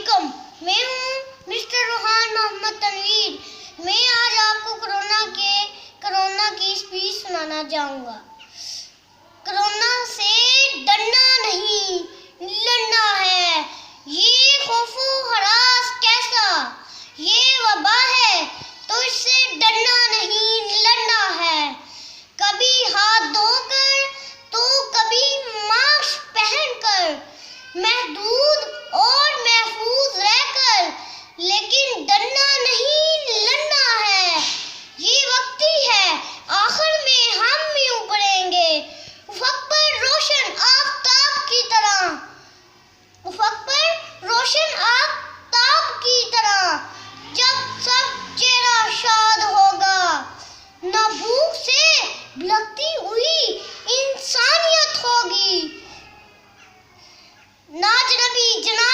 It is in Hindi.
वालेकुम। मैं हूँ मिस्टर रोहान मोहम्मद तनवीर। मैं आज आपको कोरोना की स्पीच सुनाना चाहूँगा। कोरोना से डरना नहीं, लड़ना है। ये खौफो हरास कैसा, ये वबा है, तो इससे डरना नहीं, लड़ना है। कभी हाथ धोकर तो कभी मास्क पहनकर, महदूद और महफूज रहकर, लेकिन डरना नहीं, लड़ना है। ये वक्त ही है, आखिर में हम भी उभरेंगे उफक पर रोशन आफताब की तरह, उफक पर रोशन आफताब की तरह। जब सब चेहरा शाद होगा, न भूख से भुलकती हुई इंसानियत होगी। ना नबी जना